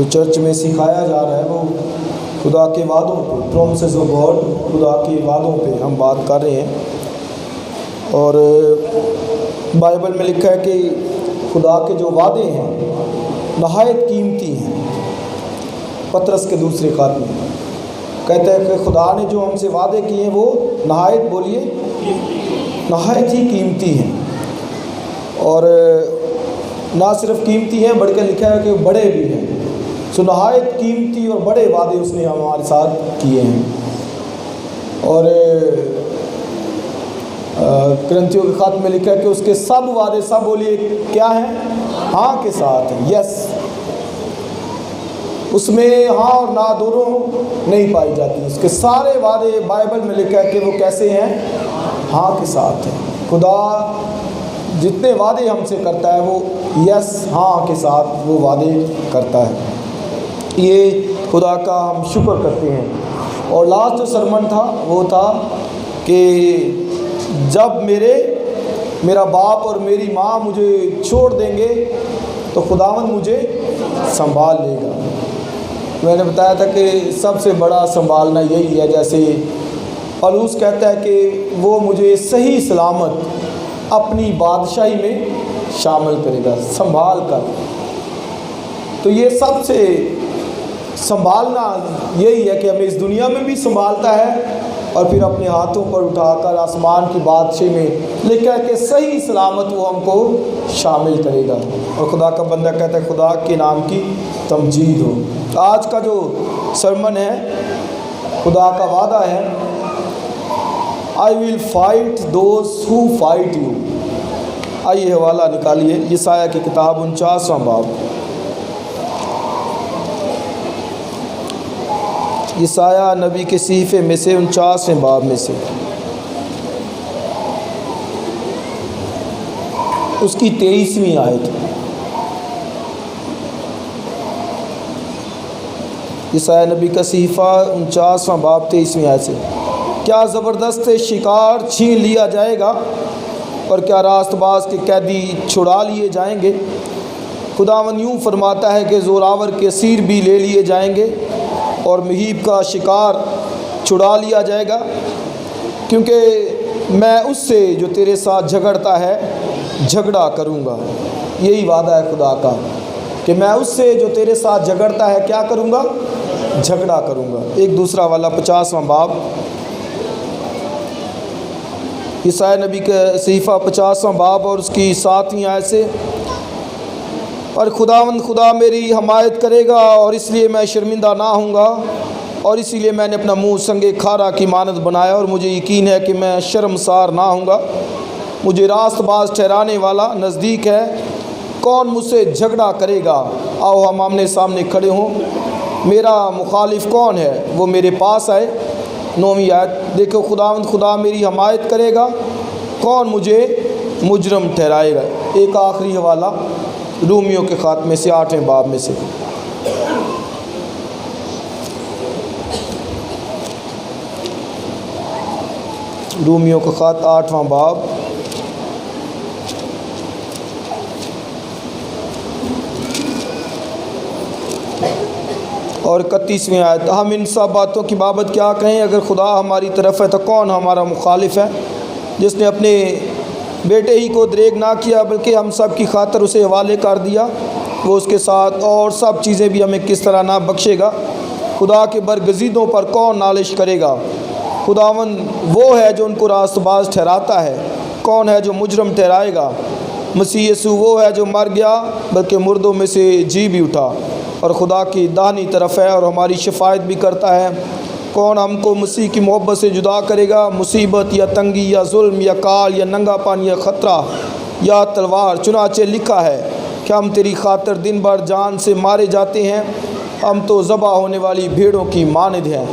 جو چرچ میں سکھایا جا رہا ہے وہ خدا کے وعدوں پہ، پرومسز آف گاڈ، خدا کے وعدوں پہ ہم بات کر رہے ہیں۔ اور بائبل میں لکھا ہے کہ خدا کے جو وعدے ہیں نہایت قیمتی ہیں۔ پطرس کے دوسرے خط میں کہتا ہے کہ خدا نے جو ہم سے وعدے کیے ہیں وہ نہایت، بولیے، نہایت ہی قیمتی ہیں، اور نہ صرف قیمتی ہیں بلکہ لکھا ہے کہ بڑے بھی ہیں۔ سو نہایت قیمتی اور بڑے وعدے اس نے ہمارے ساتھ کیے ہیں۔ اور کرنتھیوں کے خط میں لکھا ہے کہ اس کے سب وعدے، سب بولیے کیا ہیں؟ ہاں کے ساتھ ہیں، یس۔ اس میں ہاں اور نہ دونوں نہیں پائی جاتی۔ اس کے سارے وعدے بائبل میں لکھا ہے کہ وہ کیسے ہیں؟ ہاں کے ساتھ ہیں۔ خدا جتنے وعدے ہم سے کرتا ہے وہ یس، ہاں کے ساتھ وہ وعدے کرتا ہے۔ یہ خدا کا ہم شکر کرتے ہیں۔ اور لاسٹ جو سرمن تھا وہ تھا کہ جب میرا باپ اور میری ماں مجھے چھوڑ دیں گے تو خداوند مجھے سنبھال لے گا۔ میں نے بتایا تھا کہ سب سے بڑا سنبھالنا یہی ہے، جیسے پولس کہتا ہے کہ وہ مجھے صحیح سلامت اپنی بادشاہی میں شامل کرے گا، سنبھال کر۔ تو یہ سب سے سنبھالنا یہی ہے کہ ہمیں اس دنیا میں بھی سنبھالتا ہے اور پھر اپنے ہاتھوں پر اٹھا کر آسمان کی بادشاہی میں لکھا ہے کہ صحیح سلامت وہ ہم کو شامل کرے گا۔ اور خدا کا بندہ کہتا ہے خدا کے نام کی تمجید ہو۔ آج کا جو سرمن ہے، خدا کا وعدہ ہے، I will fight those who fight you۔ آئیے حوالہ نکالیے، یسایہ کی کتاب 49واں باب، یسایہ نبی کے صحیفے میں سے 49ویں باب میں سے اس کی 23ویں آیت۔ یسایہ نبی کا صحیفہ 49واں باب 23ویں آیت سے، کیا زبردست شکار چھین لیا جائے گا اور کیا راست باز کے قیدی چھڑا لیے جائیں گے؟ خداوند یوں فرماتا ہے کہ زوراور کے اسیر بھی لے لیے جائیں گے اور مہیب کا شکار چھڑا لیا جائے گا، کیونکہ میں اس سے جو تیرے ساتھ جھگڑتا ہے جھگڑا کروں گا۔ یہی وعدہ ہے خدا کا کہ میں اس سے جو تیرے ساتھ جھگڑتا ہے کیا کروں گا؟ جھگڑا کروں گا۔ ایک دوسرا والا 50واں باب، یسایہ نبی کا صحیفہ 50واں باب اور اس کی 7ویں آیت سے، اور خداوند خدا میری حمایت کرے گا اور اس لیے میں شرمندہ نہ ہوں گا، اور اسی لیے میں نے اپنا منہ سنگ کھارا کی مانند بنایا، اور مجھے یقین ہے کہ میں شرمسار نہ ہوں گا۔ مجھے راست باز ٹھہرانے والا نزدیک ہے، کون مجھ سے جھگڑا کرے گا؟ آؤ ہم آمنے سامنے کھڑے ہوں۔ میرا مخالف کون ہے؟ وہ میرے پاس آئے۔ 9ویں آیت دیکھو، خداوند خدا میری حمایت کرے گا، کون مجھے مجرم ٹھہرائے گا؟ ایک آخری حوالہ رومیوں کے خط میں سے 8ویں باب میں سے، رومیوں کا خط 8واں باب اور 31ویں آیت، ہم ان سب باتوں کی بابت کیا کہیں؟ اگر خدا ہماری طرف ہے تو کون ہمارا مخالف ہے؟ جس نے اپنے بیٹے ہی کو دریغ نہ کیا بلکہ ہم سب کی خاطر اسے حوالے کر دیا، وہ اس کے ساتھ اور سب چیزیں بھی ہمیں کس طرح نہ بخشے گا؟ خدا کے برگزیدوں پر کون نالش کرے گا؟ خداوند وہ ہے جو ان کو راست باز ٹھہراتا ہے، کون ہے جو مجرم ٹھہرائے گا؟ مسیح یسوع وہ ہے جو مر گیا بلکہ مردوں میں سے جی بھی اٹھا اور خدا کی داہنی طرف ہے اور ہماری شفاعت بھی کرتا ہے۔ کون ہم کو مسیح کی محبت سے جدا کرے گا؟ مصیبت یا تنگی یا ظلم یا کال یا ننگا پانی یا خطرہ یا تلوار؟ چنانچہ لکھا ہے کہ ہم تیری خاطر دن بھر جان سے مارے جاتے ہیں، ہم تو ذبح ہونے والی بھیڑوں کی مانند ہیں۔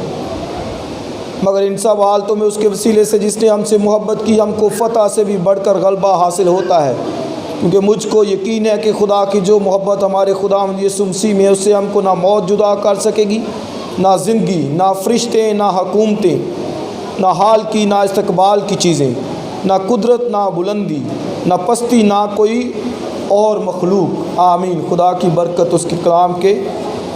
مگر ان سب حالتوں میں اس کے وسیلے سے جس نے ہم سے محبت کی، ہم کو فتح سے بھی بڑھ کر غلبہ حاصل ہوتا ہے، کیونکہ مجھ کو یقین ہے کہ خدا کی جو محبت ہمارے خداوند یسوع مسیح میں، اس سے ہم کو نہ موت جدا کر سکے گی، نہ زندگی، نہ فرشتے، نہ حکومتیں، نہ حال کی نہ استقبال کی چیزیں، نہ قدرت، نہ بلندی، نہ پستی، نہ کوئی اور مخلوق۔ آمین۔ خدا کی برکت اس کے کلام کے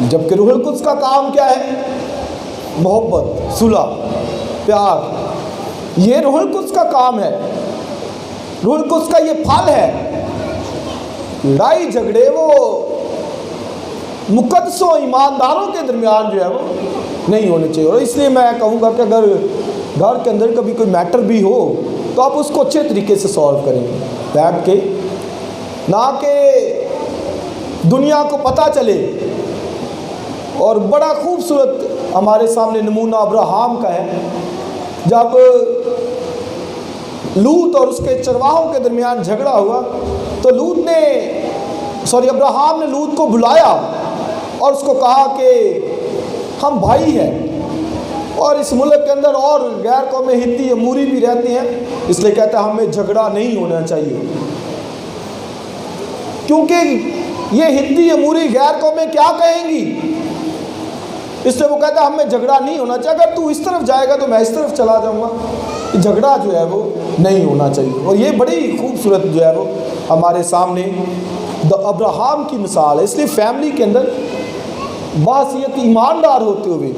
جبکہ روح القدس کا کام کیا ہے؟ محبت، صلح، پیار، یہ روح القدس کا کام ہے، روح القدس کا یہ پھل ہے۔ لڑائی جھگڑے وہ مقدسوں ایمانداروں کے درمیان جو ہے وہ نہیں ہونے چاہیے۔ اور اس لیے میں کہوں گا کہ اگر گھر کے اندر کبھی کوئی میٹر بھی ہو تو آپ اس کو اچھے طریقے سے سالو کریں، بیٹھ کے، نہ کہ دنیا کو پتہ چلے۔ اور بڑا خوبصورت ہمارے سامنے نمونہ ابراہام کا ہے، جب لوط اور اس کے چرواہوں کے درمیان جھگڑا ہوا تو ابراہام نے لوط کو بلایا اور اس کو کہا کہ ہم بھائی ہیں، اور اس ملک کے اندر اور غیر قومیں ہتی اموری بھی رہتی ہیں، اس لیے کہتا ہے ہمیں جھگڑا نہیں ہونا چاہیے، کیونکہ یہ ہتی اموری غیر قومیں کیا کہیں گی، اس لیے وہ کہتا ہے ہمیں جھگڑا نہیں ہونا چاہیے، اگر تو اس طرف جائے گا تو میں اس طرف چلا جاؤں گا، جھگڑا جو ہے وہ نہیں ہونا چاہیے۔ اور یہ بڑی خوبصورت جو ہے وہ ہمارے سامنے ابراہام کی مثال ہے۔ اس لیے فیملی کے اندر باحثیت ایماندار ہوتے ہوئے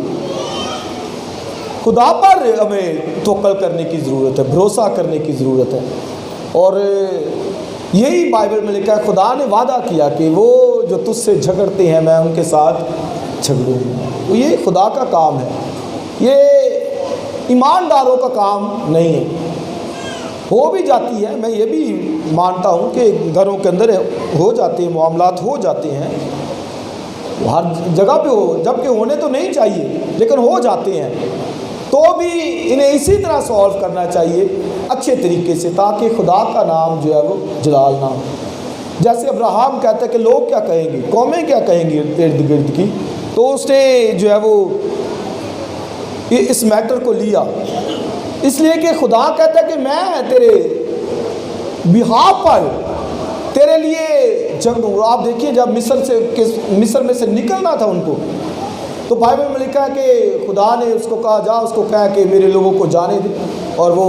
خدا پر ہمیں توکل کرنے کی ضرورت ہے، بھروسہ کرنے کی ضرورت ہے۔ اور یہی بائبل میں لکھا ہے، خدا نے وعدہ کیا کہ وہ جو تجھ سے جھگڑتے ہیں میں ان کے ساتھ جھگڑوں گا۔ تو یہ خدا کا کام ہے، یہ ایمانداروں کا کام نہیں ہے۔ ہو بھی جاتی ہے، میں یہ بھی مانتا ہوں کہ گھروں کے اندر ہو جاتے ہیں، معاملات ہو جاتے ہیں، ہر جگہ پہ ہو، جبکہ ہونے تو نہیں چاہیے لیکن ہو جاتے ہیں، تو بھی انہیں اسی طرح سالو کرنا چاہیے اچھے طریقے سے، تاکہ خدا کا نام جو ہے وہ جلال نہ ہو۔ جیسے ابراہام کہتا ہے کہ لوگ کیا کہیں گے، قومیں کیا کہیں گی ارد گرد کی، تو اس نے جو ہے وہ اس میٹر کو لیا، اس لیے کہ خدا کہتا ہے کہ میں تیرے بہاف پر تیرے لیے جنگ دوں گا۔ آپ دیکھیے جب مصر میں سے نکلنا تھا ان کو، تو بائبل میں لکھا ہے کہ خدا نے اس کو کہا جا اس کو کہا کہ میرے لوگوں کو جانے دے، اور وہ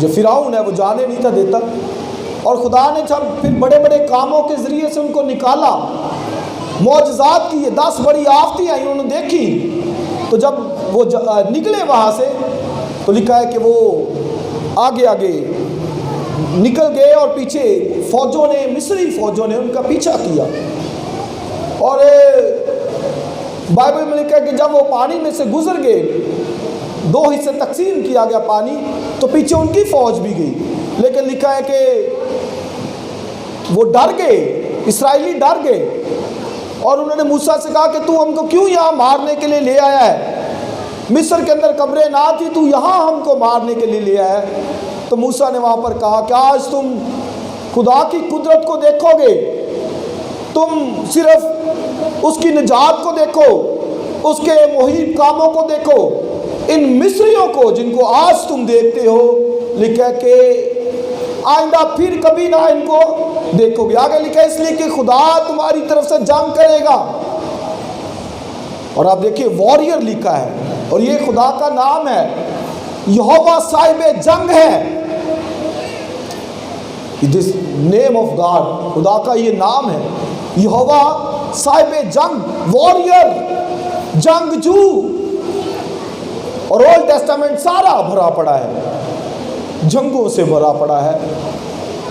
جو فرعون ہے وہ جانے نہیں تھا دیتا، اور خدا نے جب پھر بڑے بڑے کاموں کے ذریعے سے ان کو نکالا، معجزات کیے، 10 بڑی آفتیں آئی انہوں نے دیکھی، تو جب وہ نکلے وہاں سے تو لکھا ہے کہ وہ آگے آگے نکل گئے اور پیچھے فوجوں نے، مصری فوجوں نے ان کا پیچھا کیا، اور بائبل میں لکھا ہے کہ جب وہ پانی میں سے گزر گئے، 2 حصے تقسیم کیا گیا پانی، تو پیچھے ان کی فوج بھی گئی، لیکن لکھا ہے کہ وہ ڈر گئے، اسرائیلی ڈر گئے، اور انہوں نے موسیٰ سے کہا کہ تو ہم کو کیوں یہاں مارنے کے لیے لے آیا ہے، مصر کے اندر قبریں نہ تھی، تو یہاں ہم کو مارنے کے لیے لے آیا ہے۔ تو موسیٰ نے وہاں پر کہا کہ آج تم خدا کی قدرت کو دیکھو گے، تم صرف اس کی نجات کو دیکھو، اس کے محیط کاموں کو دیکھو، ان مصریوں کو جن کو آج تم دیکھتے ہو، لکھا ہے کہ آئندہ پھر کبھی نہ ان کو دیکھو گے۔ آگے لکھا ہے اس لیے کہ خدا تمہاری طرف سے جنگ کرے گا، اور آپ دیکھیے واریر لکھا ہے، اور یہ خدا کا نام ہے، یہوہ صاحب جنگ ہے، دس نیم آف گاڈ، خدا کا یہ نام ہے، یہوہ صاحب جنگ، واریر، جنگجو۔ اور اولڈ ٹیسٹامنٹ سارا بھرا پڑا ہے، جنگوں سے بھرا پڑا ہے،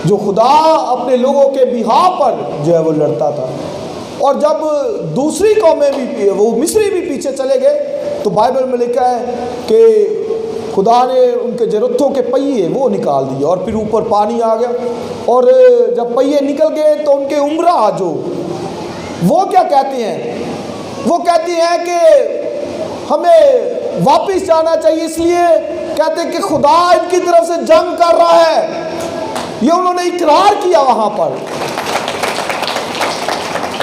جو خدا اپنے لوگوں کے بہاف پر جو ہے وہ لڑتا تھا۔ اور جب دوسری قومیں بھی، وہ مصری بھی پیچھے چلے گئے، تو بائبل میں لکھا ہے کہ خدا نے ان کے جرتھوں کے پہیے وہ نکال دیے، اور پھر اوپر پانی آ گیا، اور جب پہیے نکل گئے تو ان کے عمرہ جو وہ کیا کہتے ہیں، وہ کہتے ہیں کہ ہمیں واپس جانا چاہیے، اس لیے کہتے ہیں کہ خدا ان کی طرف سے جنگ کر رہا ہے۔ یہ انہوں نے اقرار کیا وہاں پر،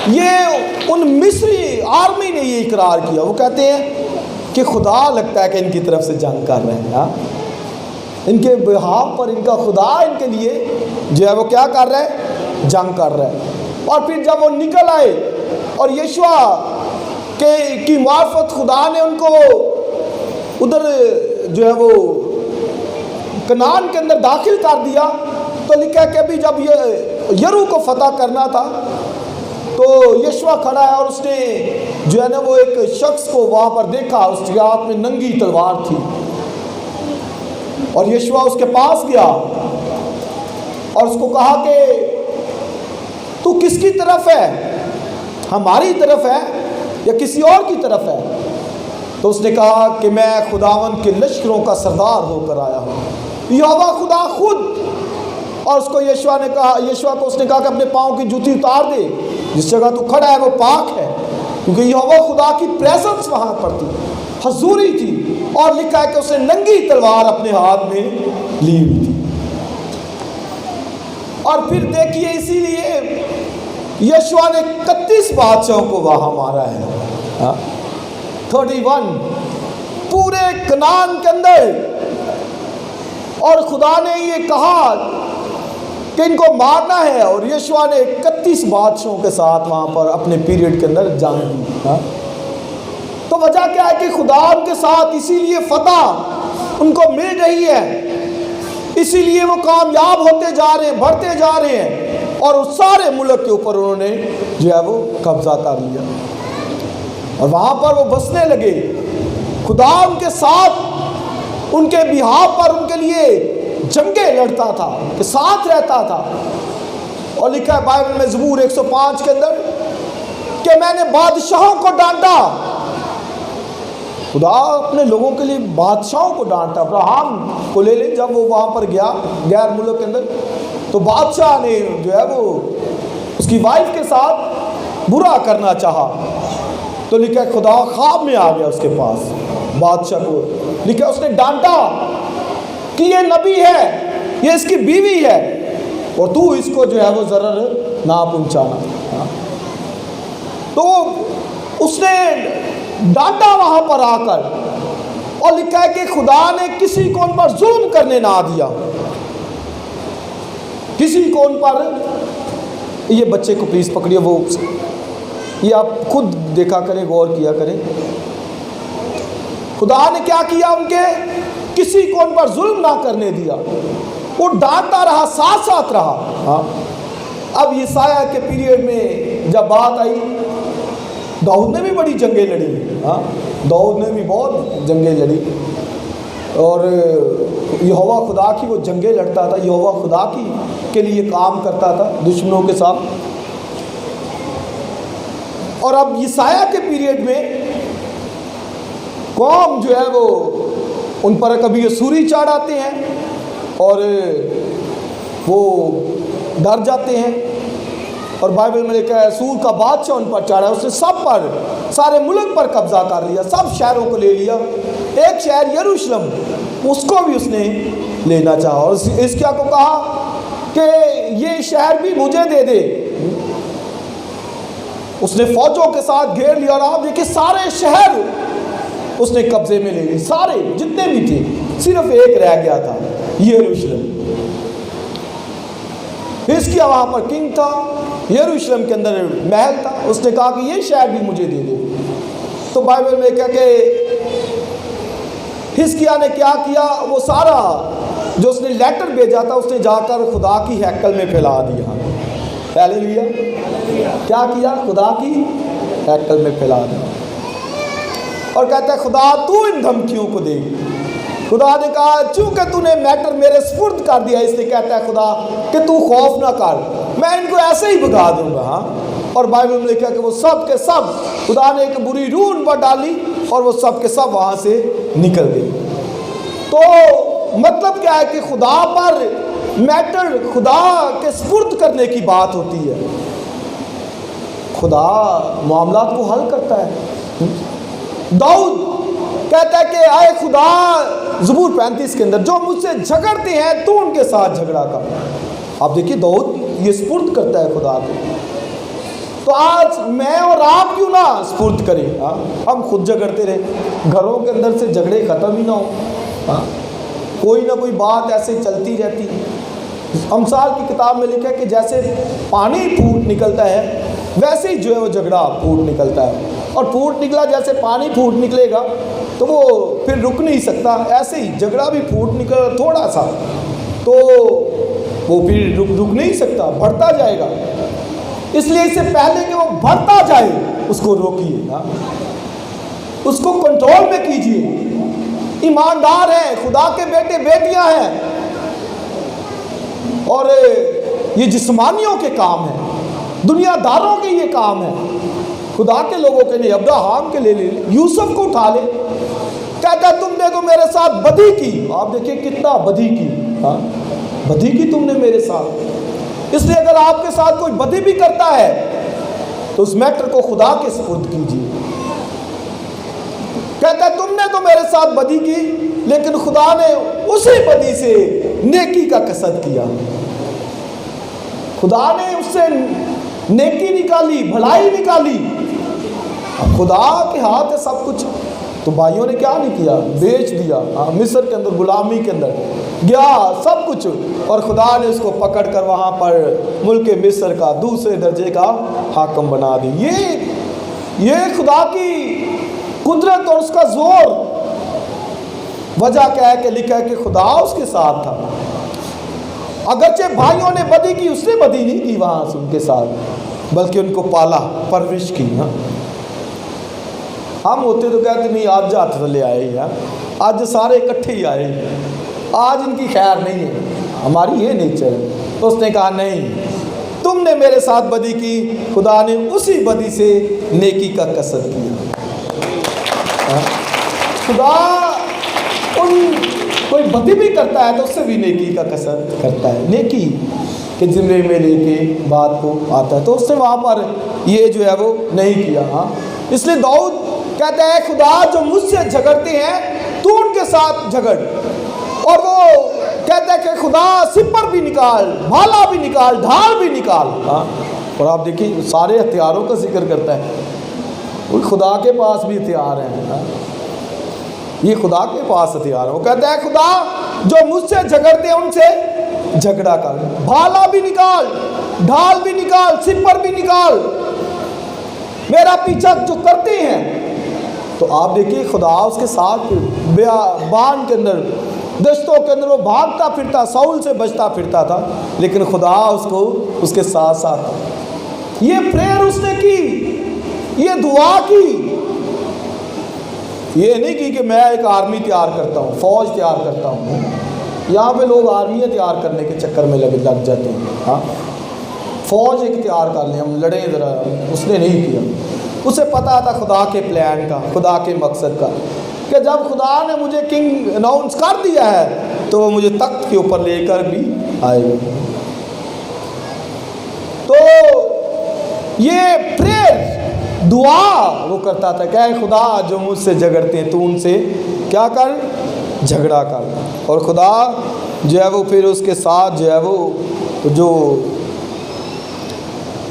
یہ ان مصری آرمی نے یہ اقرار کیا، وہ کہتے ہیں کہ خدا لگتا ہے کہ ان کی طرف سے جنگ کر رہے ہیں، ان کے بہاف پر ان کا خدا ان کے لیے جو ہے وہ کیا کر رہا ہے، جنگ کر رہا ہے۔ اور پھر جب وہ نکل آئے اور یشوع کی معرفت خدا نے ان کو ادھر جو ہے وہ کنعان کے اندر داخل کر دیا، تو لکھا ہے کہ ابھی جب یہ یرو کو فتح کرنا تھا تو یشوع کھڑا ہے اور اس نے جو ہے نا وہ ایک شخص کو وہاں پر دیکھا، اس کے ہاتھ میں ننگی تلوار تھی، اور یشوع اس کے پاس گیا اور اس کو کہا کہ تو کس کی طرف ہے، ہماری طرف ہے یا کسی اور کی طرف ہے؟ تو اس نے کہا کہ میں خداوند کے لشکروں کا سردار ہو کر آیا ہوں، یہوہ خدا خود۔ اور اس کو یشوع کو اس نے کہا کہ اپنے پاؤں کی جوتی اتار دے، جس جگہ تو کھڑا ہے وہ پاک ہے، کیونکہ یہوہ خدا کی پریزنس وہاں پر تھی، حضوری تھی، اور لکھا ہے کہ اس نے ننگی تلوار اپنے ہاتھ میں لی ہوئی تھی۔ اور پھر دیکھیے اسی لیے یشوع نے 31 بادشاہوں کو وہاں مارا ہے، 31 پورے کنعان کے اندر، اور خدا نے یہ کہا کہ ان کو مارنا ہے، اور یشوع نے 31 بادشاہوں کے ساتھ وہاں پر اپنے پیریڈ کے اندر جنگ دی۔ تو وجہ کیا ہے کہ خدا ان کے ساتھ، اسی لیے فتح ان کو مل رہی ہے، اسی لیے وہ کامیاب ہوتے جا رہے ہیں، بڑھتے جا رہے ہیں، اور اس سارے ملک کے اوپر انہوں نے جو ہے وہ قبضہ کر لیا، اور وہاں پر وہ بسنے لگے۔ خدا ان کے ساتھ، ان کے بہاف پر، ان کے لیے جنگیں لڑتا تھا، کہ ساتھ رہتا تھا۔ اور لکھا ہے بائبل میں زبور 105 کے اندر کہ میں نے بادشاہوں کو ڈانٹا۔ خدا اپنے لوگوں کے لیے بادشاہوں کو ڈانٹا۔ ابراہیم کو لے لیں، جب وہ وہاں پر گیا غیر ملک کے اندر، تو بادشاہ نے جو ہے وہ اس کی وائف کے ساتھ برا کرنا چاہا، تو لکھا ہے خدا خواب میں آ گیا اس کے پاس، بادشاہ کو لکھا ہے اس نے ڈانٹا کہ یہ نبی ہے، یہ اس کی بیوی ہے، اور تو اس کو جو ہے وہ ضرر نہ پہنچانا۔ تو اس نے ڈانٹا وہاں پر آ کر، اور لکھا ہے کہ خدا نے کسی کو ان پر ظلم کرنے نہ دیا، کسی کو ان پر۔ یہ بچے کو پلیز پکڑیے، وہ یہ آپ خود دیکھا کریں، غور کیا کریں۔ خدا نے کیا کیا، ان کے کسی کو ان پر ظلم نہ کرنے دیا، وہ ڈانٹتا رہا، ساتھ ساتھ رہا۔ اب یسایہ کے پیریڈ میں جب بات آئی، داؤد نے بھی بڑی جنگیں لڑی، داؤد نے بھی بہت جنگیں لڑی، اور یہوہ خدا کی وہ جنگیں لڑتا تھا، یہوہ خدا کی کے لیے کام کرتا تھا دشمنوں کے ساتھ۔ اور اب یسایہ کے پیریڈ میں قوم جو ہے وہ ان پر کبھی اسوری چڑھ آتے ہیں، اور وہ ڈر جاتے ہیں، اور بائبل میں لکھا ہے سور کا بادشاہ ان پر چڑھا، اس نے سب پر، سارے ملک پر قبضہ کر لیا، سب شہروں کو لے لیا۔ ایک شہر یروشلم، اس کو بھی اس نے لینا چاہا، اور اس کیا کو کہا کہ یہ شہر بھی مجھے دے دے۔ اس نے فوجوں کے ساتھ گھیر لیا، اور آپ دیکھیں سارے شہر اس نے قبضے میں لے لی، سارے جتنے بھی تھے، صرف ایک رہ گیا تھا، یروشلم۔ حزقیہ وہاں پر کنگ تھا، یروشلم کے اندر محل تھا، اس نے کہا کہ یہ شہر بھی مجھے دے دے۔ تو بائبل میں کہا کہ حزقیہ نے کیا کیا، وہ سارا جو اس نے لیٹر بھیجا تھا، اس نے جا کر خدا کی ہیکل میں پھیلا دیا۔ ہیلیلویا! کیا کیا؟ خدا کی ہیکل میں پھیلا دیا، اور کہتا ہے خدا تو ان دھمکیوں کو دے گی۔ خدا نے کہا چونکہ تو نے میٹر میرے سپرد کر دیا، اس لیے کہتا ہے خدا کہ تو خوف نہ کر، میں ان کو ایسے ہی بھگا دوں گا۔ اور بائبل میں لکھا کہ وہ سب کے سب، خدا نے ایک بری روح ان پر ڈالی، اور وہ سب کے سب وہاں سے نکل گئے۔ تو مطلب کیا ہے کہ خدا پر میٹر، خدا کے سپرد کرنے کی بات ہوتی ہے، خدا معاملات کو حل کرتا ہے۔ داؤد کہتا ہے کہ اے خدا، زبور 35 کے اندر، جو مجھ سے جھگڑتے ہیں تو ان کے ساتھ جھگڑا کر۔ آپ دیکھیے داؤد یہ سپرد کرتا ہے خدا کو۔ تو آج میں اور آپ کیوں نہ سپرد کریں؟ ہم خود جھگڑتے رہے، گھروں کے اندر سے جھگڑے ختم ہی نہ ہو، کوئی نہ کوئی بات ایسے چلتی رہتی۔ امثال کی کتاب میں لکھا ہے کہ جیسے پانی پھوٹ نکلتا ہے، ویسے ہی جو ہے وہ جھگڑا پھوٹ نکلتا ہے، اور پھوٹ نکلا جیسے پانی پھوٹ نکلے گا تو وہ پھر رک نہیں سکتا، ایسے ہی جھگڑا بھی پھوٹ نکل تھوڑا سا تو وہ پھر رک نہیں سکتا، بڑھتا جائے گا۔ اس لیے اس سے پہلے کہ وہ بڑھتا جائے اس کو روکیے، اس کو کنٹرول میں کیجیے۔ ایماندار ہیں، خدا کے بیٹے بیٹیاں ہیں، اور یہ جسمانیوں کے کام ہیں، دنیا داروں کے یہ کام ہے، خدا کے لوگوں کے نہیں۔ ابراہیم کے لے یوسف کو اٹھا لے، کہتا ہے تم نے تو میرے ساتھ بدی کی۔ آپ دیکھیں کتنا بدی کی، بدی کی تم نے میرے ساتھ۔ اس لیے اگر آپ کے ساتھ کوئی بدی بھی کرتا ہے تو اس میٹر کو خدا کے سپرد کیجیے۔ کہتا ہے تم نے تو میرے ساتھ بدی کی، لیکن خدا نے اسی بدی سے نیکی کا قصد کیا، خدا نے اس سے نیکی نکالی، بھلائی نکالی۔ خدا کے ہاتھ ہے سب کچھ۔ تو بھائیوں نے کیا نہیں کیا؟ بیچ دیا، مصر کے اندر غلامی کے اندر گیا سب کچھ، اور خدا نے اس کو پکڑ کر وہاں پر ملک مصر کا دوسرے درجے کا حاکم بنا دی۔ یہ خدا کی قدرت اور اس کا زور۔ وجہ کیا ہے کہ لکھا ہے کہ خدا اس کے ساتھ تھا۔ اگرچہ بھائیوں نے بدی کی، اس نے بدی نہیں کی وہاں سے ان کے ساتھ، بلکہ ان کو پالا، پرورش کی۔ ہم ہوتے تو کہتے نہیں آج ہاتھ لے آئے ہیں، آج سارے اکٹھے ہی آئے ہیں، آج ان کی خیر نہیں ہے، ہماری یہ نیچر ہے۔ تو اس نے کہا نہیں، تم نے میرے ساتھ بدی کی، خدا نے اسی بدی سے نیکی کا قصد کیا۔ خدا کوئی بدی بھی کرتا ہے تو اس سے بھی نیکی کا قصد کرتا ہے، نیکی کے ذمے میں لے کے بات کو آتا ہے۔ تو اس نے وہاں پر یہ جو ہے وہ نہیں کیا۔ اس لیے داؤد کہتا ہے خدا جو مجھ سے جھگڑتے ہیں تو ان کے ساتھ جھگڑ، اور وہ کہتا ہے کہ خدا سپر بھی نکال، بھالا بھی نکال، ڈھال بھی نکال۔ اور آپ دیکھیں سارے ہتھیاروں کا ذکر کرتا ہے، خدا کے پاس بھی ہتھیار ہیں، یہ خدا کے پاس ہتھیار ہے۔ وہ کہتا ہے خدا جو مجھ سے جھگڑتے ہیں ان سے جھگڑا کر، بھالا بھی نکال، ڈھال بھی نکال، سپر بھی نکال، میرا پیچھا جو کرتے ہیں۔ تو آپ دیکھیے خدا اس کے ساتھ بیابان کے اندر، دشتوں کے اندر وہ بھاگتا پھرتا، ساؤل سے بچتا پھرتا تھا، لیکن خدا اس کو اس کے ساتھ ساتھ تھا۔ یہ پریئر اس نے کی، یہ دعا کی، یہ نہیں کی کہ میں ایک آرمی تیار کرتا ہوں، فوج تیار کرتا ہوں۔ یہاں پہ لوگ آرمیاں تیار کرنے کے چکر میں لگ جاتے ہیں، فوج ایک تیار کر لیں، ہم لڑیں ذرا۔ اس نے نہیں کیا، اسے پتا تھا خدا کے پلان کا، خدا کے مقصد کا، کہ جب خدا نے مجھے کنگ اناؤنس کر دیا ہے تو وہ مجھے تخت کے اوپر لے کر بھی آئے گا۔ تو یہ پریئر، دعا وہ کرتا تھا کہ اے خدا جو مجھ سے جھگڑتے ہیں تو ان سے کیا کر، جھگڑا کر۔ اور خدا جو ہے وہ پھر اس کے ساتھ جو ہے وہ جو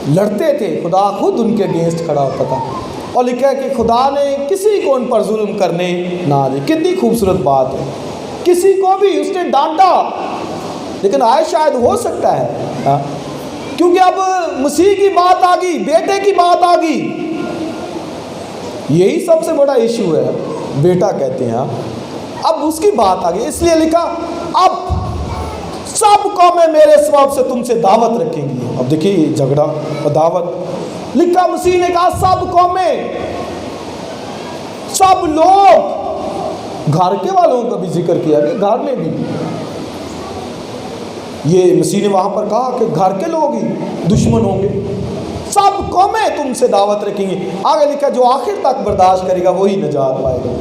لڑتے تھے، خدا خود ان کے اگینسٹ کھڑا ہوتا تھا۔ اور لکھا ہے کہ خدا نے کسی کو ان پر ظلم کرنے نہ دے۔ کتنی خوبصورت بات ہے، کسی کو بھی اس نے ڈانٹا، لیکن آئے شاید ہو سکتا ہے کیونکہ اب مسیح کی بات آ گئی، بیٹے کی بات آ گئی، یہی سب سے بڑا ایشو ہے، بیٹا کہتے ہیں، اب اس کی بات آ گئی۔ اس لیے لکھا اب سب قومیں میرے سبب سے تم سے دعوت رکھیں گی۔ اب دیکھیے جھگڑا اور دعوت، لکھا مسیح نے کہا سب قومیں، سب لوگ، گھر کے والوں کا بھی ذکر کیا کہ گھر میں بھی، یہ مسیح نے وہاں پر کہا کہ گھر کے لوگ ہی دشمن ہوں گے، سب قومیں تم سے دعوت رکھیں گی۔ آگے لکھا جو آخر تک برداشت کرے گا وہی نجات پائے گا۔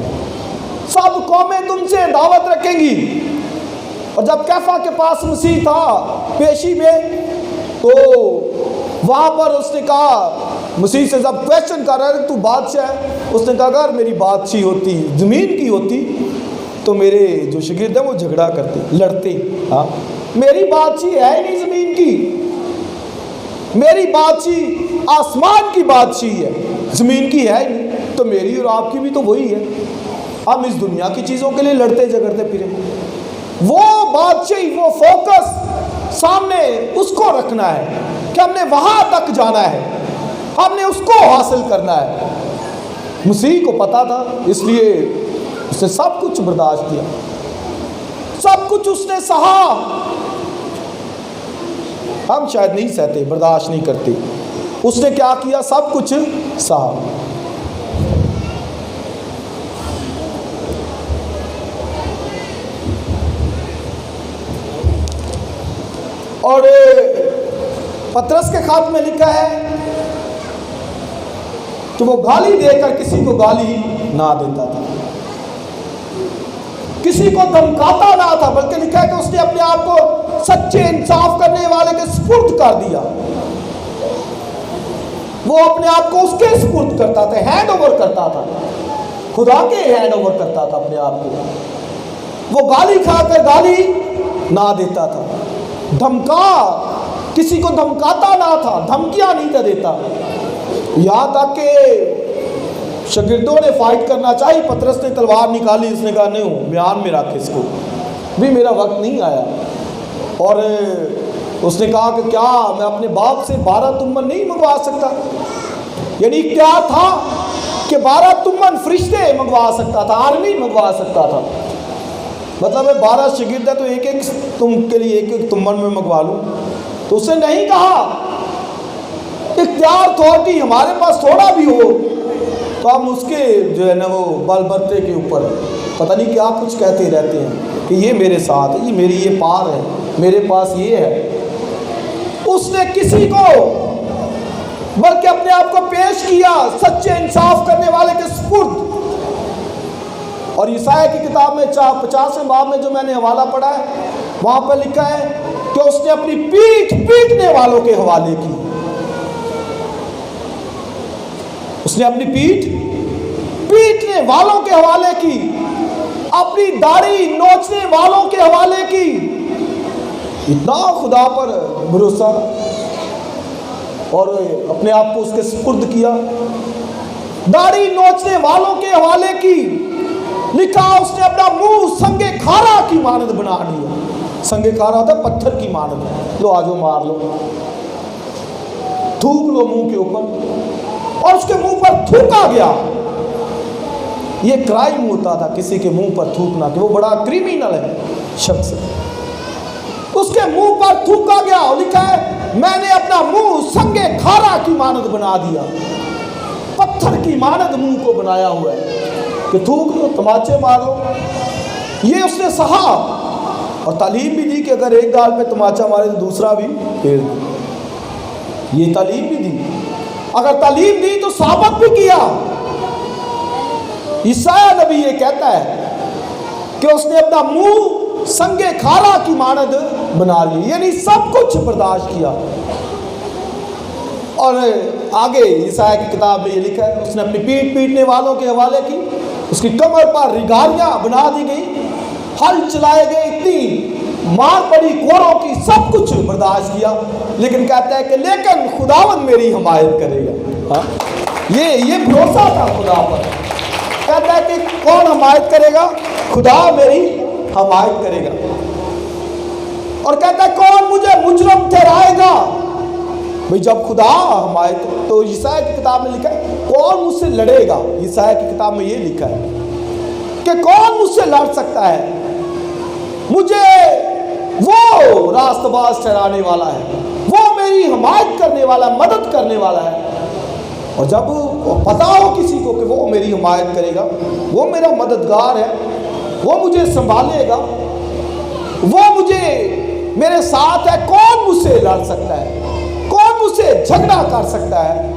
سب قومیں تم سے دعوت رکھیں گی۔ اور جب کیفا کے پاس مسیح تھا پیشی میں، تو وہاں پر اس نے کہا، مسیح سے جب کویسچن کر رہا ہے تو بادشاہ ہے، اس نے کہا اگر میری بادشاہی ہوتی زمین کی ہوتی تو میرے جو شاگرد ہیں وہ جھگڑا کرتے، لڑتے، میری بادشاہی ہے ہی نہیں زمین کی، میری بادشاہی آسمان کی بادشاہی ہے، زمین کی ہے ہی نہیں، تو میری اور آپ کی بھی تو وہی ہے۔ ہم اس دنیا کی چیزوں کے لیے لڑتے جھگڑتے پھریں، وہ بادشاہی، وہ فوکس سامنے اس کو رکھنا ہے کہ ہم نے وہاں تک جانا ہے، ہم نے اس کو حاصل کرنا ہے۔ مسیح کو پتا تھا، اس لیے اس نے سب کچھ برداشت کیا، سب کچھ اس نے سہا۔ ہم شاید نہیں سہتے، برداشت نہیں کرتے، اس نے کیا کیا؟ سب کچھ سہا۔ اور پطرس کے خط میں لکھا ہے کہ وہ گالی دے کر کسی کو گالی نہ دیتا تھا، کسی کو دھمکاتا نہ تھا، بلکہ لکھا ہے کہ اس نے اپنے آپ کو سچے انصاف کرنے والے کے سپرد کر دیا۔ وہ اپنے آپ کو اس کے سپرد کرتا تھا، ہینڈ اوور کرتا تھا، خدا کے ہینڈ اوور کرتا تھا اپنے آپ کو۔ وہ گالی کھا کر گالی نہ دیتا تھا، کسی کو دھمکاتا نہ تھا، دھمکیاں نہیں تھا دیتا۔ یہاں تک کہ شاگردوں نے فائٹ کرنا چاہی، پطرس نے تلوار نکالی، اس نے کہا نہیں، میان میں رکھ اس کو، بھی میرا وقت نہیں آیا۔ اور اس نے کہا کہ کیا میں اپنے باپ سے 12 تمن نہیں منگوا سکتا؟ یعنی کیا تھا کہ 12 تمن فرشتے منگوا سکتا تھا، آرمی منگوا سکتا تھا۔ مطلب ہے 12 شاگرد ہے تو ایک ایک تم کے لیے ایک ایک تمن میں منگوا لوں۔ تو اس نے نہیں کہا، اختیار اتھارٹی ہمارے پاس تھوڑا بھی ہو تو ہم اس کے جو ہے نا وہ بل برتے کے اوپر پتہ نہیں کیا کچھ کہتے رہتے ہیں کہ یہ میرے ساتھ ہے، یہ میری یہ پار ہے، میرے پاس یہ ہے۔ اس نے کسی کو بلکہ اپنے آپ کو پیش کیا سچے انصاف کرنے والے کے سپرد۔ اور یسایا کی کتاب میں 50ویں باب میں جو میں نے حوالہ پڑھا ہے، وہاں پہ لکھا ہے کہ اس نے اپنی پیٹھ پیٹنے والوں کے حوالے کی۔ اس نے اپنی پیٹھ پیٹنے والوں کے حوالے کی، اپنی داڑھی نوچنے والوں کے حوالے کی۔ اتنا خدا پر بھروسہ، اور اپنے آپ کو اس کے سپرد کیا، داڑھی نوچنے والوں کے حوالے کی۔ لکھا اس نے اپنا منہ سنگے کھارا کی مانند بنا دیا۔ سنگے کھارا ہوتا ہے پتھر کی مانند، لو آجو مار لو، تھوک لو منہ کے اوپر، اور اس کے منہ پر تھوکا گیا۔ یہ کرائم ہوتا تھا کسی کے منہ پر تھوکنا، کہ وہ بڑا کریمینل ہے شخص، اس کے منہ پر تھوکا گیا۔ اور لکھا ہے میں نے اپنا منہ سنگے کھارا کی مانند بنا دیا، پتھر کی مانند منہ کو بنایا ہوا ہے کہ تھوک لو، تماچے مارو۔ یہ اس نے سہا، اور تعلیم بھی دی کہ اگر ایک گال پہ تماچا مارے تو دوسرا بھی پھیر دے۔ یہ تعلیم بھی دی، اگر تعلیم دی تو ثابت بھی کیا۔ عیسیٰ نبی یہ کہتا ہے کہ اس نے اپنا منہ سنگے کھارا کی مانند بنا لی، یعنی سب کچھ برداشت کیا۔ اور آگے عیسائی کی کتاب میں یہ لکھا ہے اس نے اپنی پیٹھ پیٹنے والوں کے حوالے کی، اس کی کمر پر ریگاریاں بنا دی گئی، ہل چلائے گئے، اتنی مار پڑی کوڑوں کی، سب کچھ برداشت کیا، لیکن کہتا ہے کہ لیکن خداوند میری حمایت کرے گا۔ یہ بھروسہ تھا خدا پر۔ کہتا ہے کہ کون حمایت کرے گا؟ خدا میری حمایت کرے گا۔ اور کہتا ہے کون مجھے مجرم ٹھہرائے گا؟ بھئی جب خدا حمایت، تو عیسائی کی کتاب میں لکھا ہے کون مجھ سے لڑے گا؟ عیسائی کی کتاب میں یہ لکھا ہے کہ کون مجھ سے لڑ سکتا ہے؟ مجھے وہ راست باز ٹھہرانے والا ہے، وہ میری حمایت کرنے والا، مدد کرنے والا ہے۔ اور جب پتا ہو کسی کو کہ وہ میری حمایت کرے گا، وہ میرا مددگار ہے، وہ مجھے سنبھالے گا، وہ مجھے میرے ساتھ ہے، کون مجھ سے لڑ سکتا ہے؟ کون مجھ سے جھگڑا کر سکتا ہے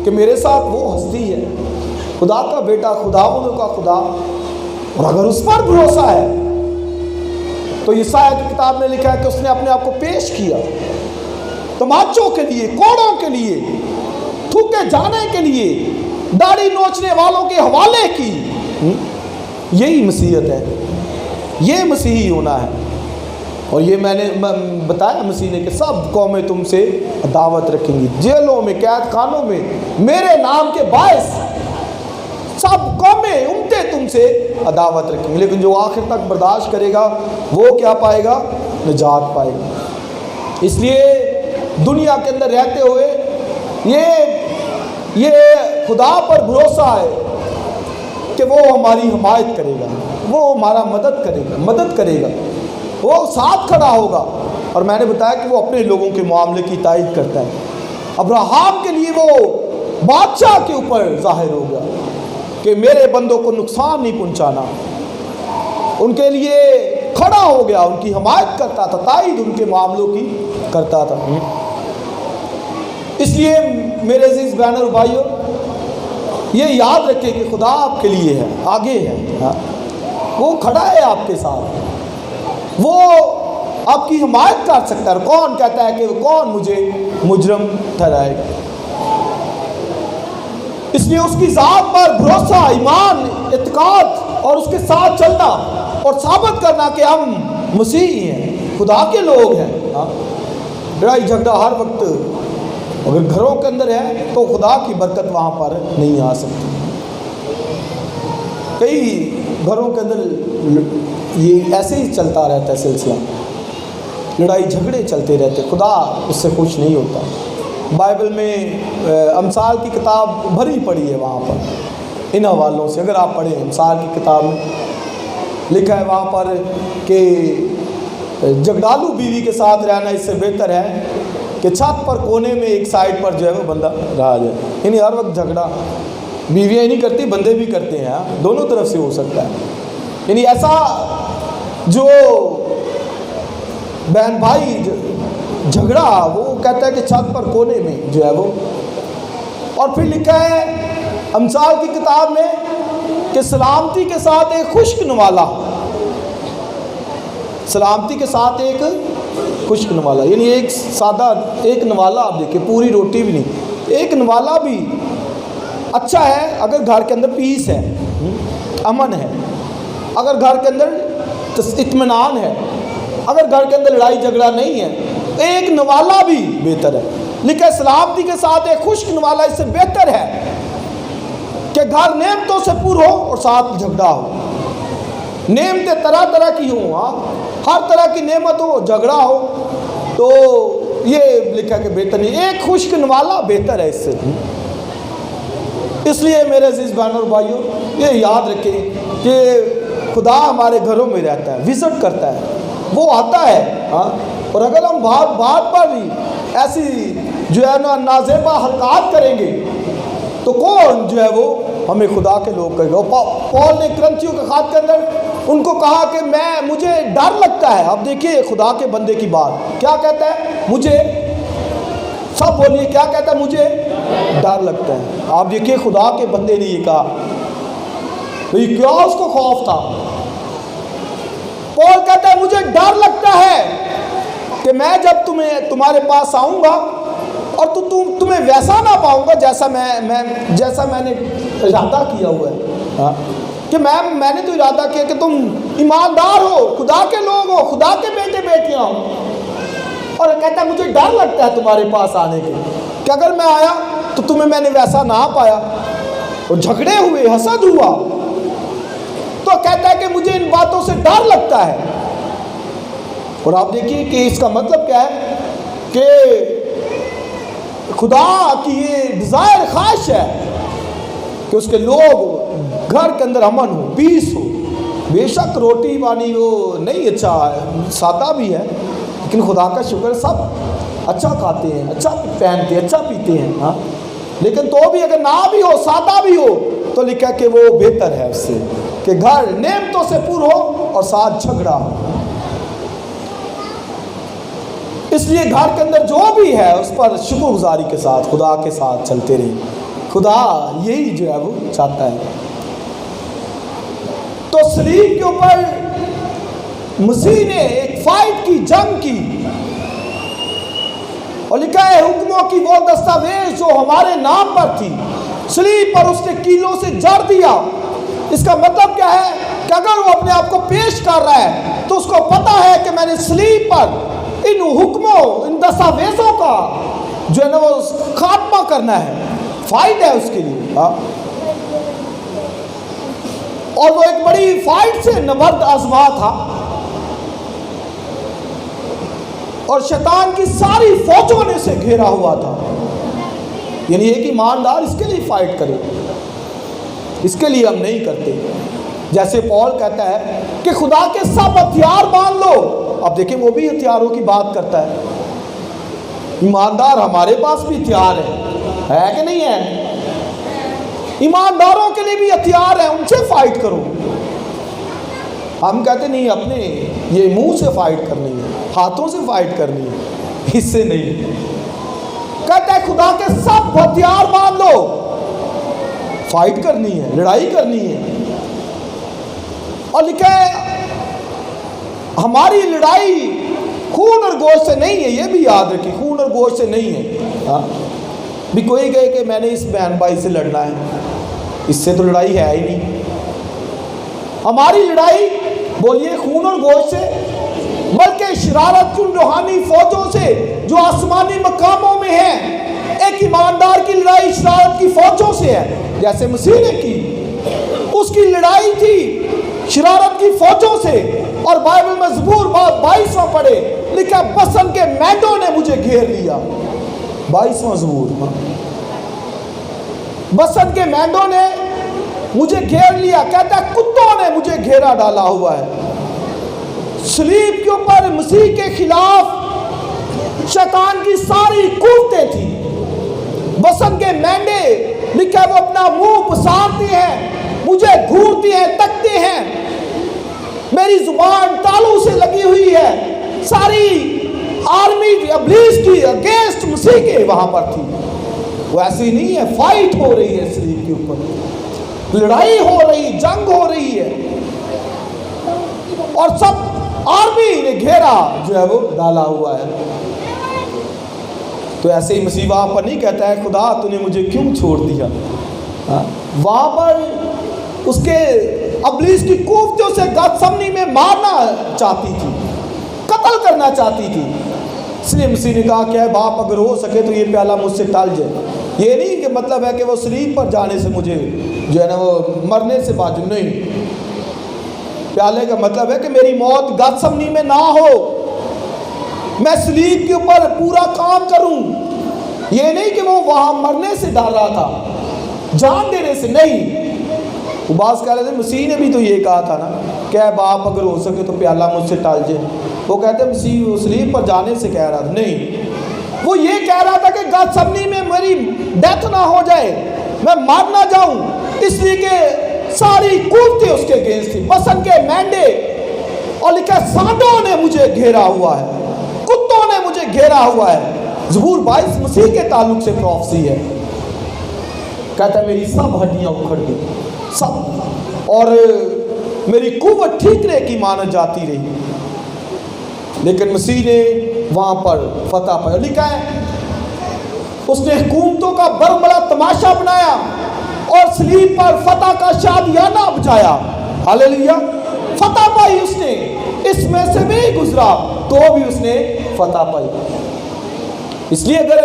کہ میرے ساتھ وہ ہستی ہے، خدا کا بیٹا، خداوندوں کا خدا۔ اور اگر اس پر بھروسہ ہے تو عیسائی کی کتاب میں لکھا ہے کہ اس نے اپنے آپ کو پیش کیا تماچوں کے لیے، کوڑوں کے لیے، تھوکے جانے کے لیے، داڑھی نوچنے والوں کے حوالے کی۔ یہی مسیحیت ہے، یہ مسیحی ہونا ہے۔ اور یہ میں نے بتایا مسیح نے کہ سب قومیں تم سے عداوت رکھیں گی، جیلوں میں، قید خانوں میں، میرے نام کے باعث سب قومیں امتیں تم سے عداوت رکھیں گی، لیکن جو آخر تک برداشت کرے گا وہ کیا پائے گا؟ نجات پائے گا۔ اس لیے دنیا کے اندر رہتے ہوئے یہ خدا پر بھروسہ ہے کہ وہ ہماری حمایت کرے گا، وہ ہمارا مدد کرے گا، وہ ساتھ کھڑا ہوگا۔ اور میں نے بتایا کہ وہ اپنے لوگوں کے معاملے کی تائید کرتا ہے، ابراہیم کے لیے وہ بادشاہ کے اوپر ظاہر ہو گیا کہ میرے بندوں کو نقصان نہیں پہنچانا، ان کے لیے کھڑا ہو گیا، ان کی حمایت کرتا تھا، تائید ان کے معاملوں کی کرتا تھا۔ اس لیے میرے عزیز بہنوں اور بھائیوں، یہ یاد رکھیں کہ خدا آپ کے لیے ہے، آگے ہے، وہ کھڑا ہے آپ کے ساتھ، وہ آپ کی حمایت کر سکتا ہے۔ کون کہتا ہے کہ کون مجھے مجرم ٹھہرائے گا؟ اس لیے اس کی ذات پر بھروسہ، ایمان، اعتقاد اور اس کے ساتھ چلنا اور ثابت کرنا کہ ہم مسیحی ہیں، خدا کے لوگ ہیں۔ لڑائی جھگڑا ہر وقت اگر گھروں کے اندر ہے تو خدا کی برکت وہاں پر نہیں آ سکتی۔ کئی گھروں کے اندر یہ ایسے ہی چلتا رہتا ہے سلسلہ، لڑائی جھگڑے چلتے رہتے، خدا اس سے خوش نہیں ہوتا۔ بائبل میں امثال کی کتاب بھری پڑی ہے وہاں پر ان حوالوں سے، اگر آپ پڑھیں امثال کی کتاب میں لکھا ہے وہاں پر کہ جھگڑالو بیوی کے ساتھ رہنا اس سے بہتر ہے کہ چھت پر کونے میں ایک سائڈ پر جو ہے وہ بندہ رہا جائے۔ یعنی ہر وقت جھگڑا بیویاں ہی نہیں کرتی، بندے بھی کرتے ہیں، دونوں طرف سے ہو سکتا ہے۔ یعنی ایسا جو بہن بھائی جھگڑا، وہ کہتا ہے کہ چھت پر کونے میں جو ہے وہ۔ اور پھر لکھا ہے امثال کی کتاب میں کہ سلامتی کے ساتھ ایک خشک نوالا، سلامتی کے ساتھ ایک خشک نوالا، یعنی ایک سادہ ایک نوالا، آپ دیکھیں پوری روٹی بھی نہیں، ایک نوالا بھی اچھا ہے اگر گھر کے اندر پیس ہے، امن ہے، اگر گھر کے اندر اطمینان ہے، اگر گھر کے اندر لڑائی جھگڑا نہیں ہے، ایک نوالا بھی بہتر ہے۔ لکھا ہے سلامتی کے ساتھ ایک خشک نوالا اس سے بہتر ہے کہ گھر نعمتوں سے پر ہو اور ساتھ جھگڑا ہو۔ نعمتیں طرح طرح کی ہوں، ہر طرح کی نعمت ہو، جھگڑا ہو، تو یہ لکھا کہ بہتر نہیں، ایک خشک نوالا بہتر ہے اس سے۔ اس لیے میرے عزیز بہنوں اور بھائیوں، یہ یاد رکھیں کہ خدا ہمارے گھروں میں رہتا ہے، وزٹ کرتا ہے، وہ آتا ہے، اور اگر ہم بات پر بھی ایسی جو ہے نا نازیبا حرکات کریں گے تو کون جو ہے وہ ہمیں خدا کے لوگ کہے گا۔ پول نے کرنتھیوں کے خط کے اندر ان کو کہا کہ مجھے ڈر لگتا ہے۔ اب دیکھیے خدا کے بندے کی بات کیا کہتا ہے، مجھے، سب بولیے کیا کہتا ہے، مجھے ڈر لگتا ہے۔ آپ دیکھیے خدا کے بندے نے یہ کہا، کیا اس کو خوف تھا؟ پول کہتا ہے مجھے ڈر لگتا ہے کہ میں جب تمہارے پاس آؤں گا اور تمہیں ویسا نہ پاؤں گا جیسا میں نے ارادہ کیا ہوا ہے، کہ میں نے تو ارادہ کیا کہ تم ایماندار ہو، خدا کے لوگ ہو، خدا کے بیٹے بیٹیاں ہو، اور کہتا ہے مجھے ڈر لگتا ہے تمہارے پاس آنے کے کہ اگر میں آیا تو تمہیں میں نے ویسا نہ پایا، اور جھگڑے ہوئے، حسد ہوا، تو کہتا ہے کہ مجھے ان باتوں سے ڈر لگتا ہے۔ اور آپ دیکھیے کہ اس کا مطلب کیا ہے کہ خدا کی یہ ڈیزائر، خواہش ہے کہ اس کے لوگ گھر کے اندر امن ہو، پیس ہو۔ بے شک روٹی پانی وہ نہیں اچھا ہے، سادہ بھی ہے، لیکن خدا کا شکر سب اچھا کھاتے ہیں، اچھا پہنتے ہیں، اچھا پیتے ہیں، لیکن تو بھی اگر نہ بھی ہو، سادہ بھی ہو، تو لکھا کہ وہ بہتر ہے اس سے کہ گھر نعمتوں سے پر ہو اور ساتھ جھگڑا ہو۔ اس لیے گھر کے اندر جو بھی ہے اس پر شکر گزاری کے ساتھ خدا کے ساتھ چلتے رہے۔ خدا یہی جو ہے وہ چاہتا ہے۔ تو صلیب کے اوپر مسیح نے ایک فائٹ کی، جنگ کی، اور لکھا ہے حکموں کی وہ دستاویز جو ہمارے نام پر تھی، صلیب پر اس نے کیلوں سے جڑ دیا۔ اس کا مطلب کیا ہے کہ اگر وہ اپنے آپ کو پیش کر رہا ہے تو اس کو پتا ہے کہ میں نے صلیب پر ان حکموں، ان دستاویزوں کا جو ہے نا وہ خاتمہ کرنا ہے، فائٹ ہے اس کے لیے، اور وہ ایک بڑی فائٹ سے نبرد آزما تھا، اور شیطان کی ساری فوجوں نے اسے گھیرا ہوا تھا۔ یعنی ایک ایماندار اس کے لیے فائٹ کرے، اس کے لیے ہم نہیں کرتے۔ جیسے پول کہتا ہے کہ خدا کے سب ہتھیار باندھ لو، اب دیکھیں وہ بھی ہتھیاروں کی بات کرتا ہے، ایماندار ہمارے پاس بھی ہتھیار ہے کہ نہیں ہے؟ ایمانداروں کے لیے بھی ہتھیار ہے، ان سے فائٹ کرو۔ ہم کہتے نہیں اپنے یہ منہ سے فائٹ کرنی ہے، ہاتھوں سے فائٹ کرنی ہے، اس سے نہیں۔ کہتا ہے خدا کے سب ہتھیار باندھ لو، فائٹ کرنی ہے، لڑائی کرنی ہے۔ اور لکھا ہے ہماری لڑائی خون اور گوشت سے نہیں ہے، یہ بھی یاد رکھیں، خون اور گوشت سے نہیں ہے۔ بھی کوئی کہے کہ میں نے اس بہن بھائی سے لڑنا ہے، اس سے تو لڑائی ہے ہی نہیں۔ ہماری لڑائی بولیے خون اور گوشت سے، بلکہ شرارت کن روحانی فوجوں سے جو آسمانی مقاموں میں ہیں۔ ایک ایماندار کی لڑائی شرارت کی فوجوں سے ہے، جیسے مسیح نے کی، اس کی لڑائی تھی شرارت کی فوجوں سے۔ اور بائبل میں زبور 22واں پڑھے، لکھا بسن کے مینڈوں نے مجھے گھیر لیا۔ 22واں زبور، بسن کے مینڈوں نے مجھے گھیر لیا، کہتا ہے کتوں نے مجھے گھیرا ڈالا ہوا ہے۔ صلیب کے اوپر مسیح کے خلاف شیطان کی ساری قوتیں تھیں۔ بسن کے مینڈے لکھا وہ اپنا منہ پسارتی ہیں، مجھے گھورتی ہیں، تکتے ہیں، میری زبان تالوں سے لگی ہوئی ہے۔ ساری آرمی ابلیس کی اگینسٹ مسیح کے وہاں پر تھی۔ وہ ایسی نہیں ہے، فائٹ ہو رہی ہے صلیب کے اوپر، لڑائی ہو رہی، جنگ ہو رہی ہے، اور سب آرمی نے گھیرا جو ہے وہ ڈالا ہوا ہے۔ تو ایسے ہی مسیح وہاں پر نہیں کہتا ہے خدا تو نے مجھے کیوں چھوڑ دیا۔ وہاں پر اس کے ابلیس کی قوتوں سے گتسمنی میں مارنا چاہتی تھی، قتل کرنا چاہتی تھی۔ اس لیے مسیح نے کہا کہ اے باپ اگر ہو سکے تو یہ پیالہ مجھ سے ٹل جائے۔ یہ نہیں کہ مطلب ہے کہ وہ صلیب پر جانے سے مجھے جو ہے نا وہ مرنے سے باجو نہیں، پیالے کا مطلب ہے کہ میری موت گتسمنی میں نہ ہو، میں صلیب کے اوپر پورا کام کروں۔ یہ نہیں کہ وہ وہاں مرنے سے ڈر رہا تھا، جان دینے سے نہیں۔ وہ بعض کہہ رہے تھے مسیح نے بھی تو یہ کہا تھا نا کہ اے باپ اگر ہو سکے تو پیالہ مجھ سے ٹال جائے۔ وہ کہتے ہیں مسیح صلیب پر جانے سے کہہ رہا تھا، نہیں، وہ یہ کہہ رہا تھا کہ گتسمنی میں میری ڈیتھ نہ ہو جائے، میں مار نہ جاؤں، اس لیے کہ ساری قوتیں اس کے اگینسٹ تھی، بسن کے مینڈے، اور لکھا سانڈوں نے مجھے گھیرا ہوا ہے، کتوں نے مجھے گھیرا ہوا ہے۔ زبور 22 مسیح کے تعلق سے پروفیسی ہے، کہتا ہے میری سب ہڈیاں اکھڑ گئی، سب، اور میری قوت ٹھیکرے کی مانت جاتی رہی۔ لیکن مسیح نے وہاں پر فتح پائی۔ لکھا ہے اس نے حکومتوں کا بڑا تماشا بنایا اور صلیب پر فتح کا شادیانہ بجایا۔ ہاللیلویا، فتح پائی اس نے، اس میں سے بھی گزرا تو بھی اس نے فتح پائی۔ اس لیے اگر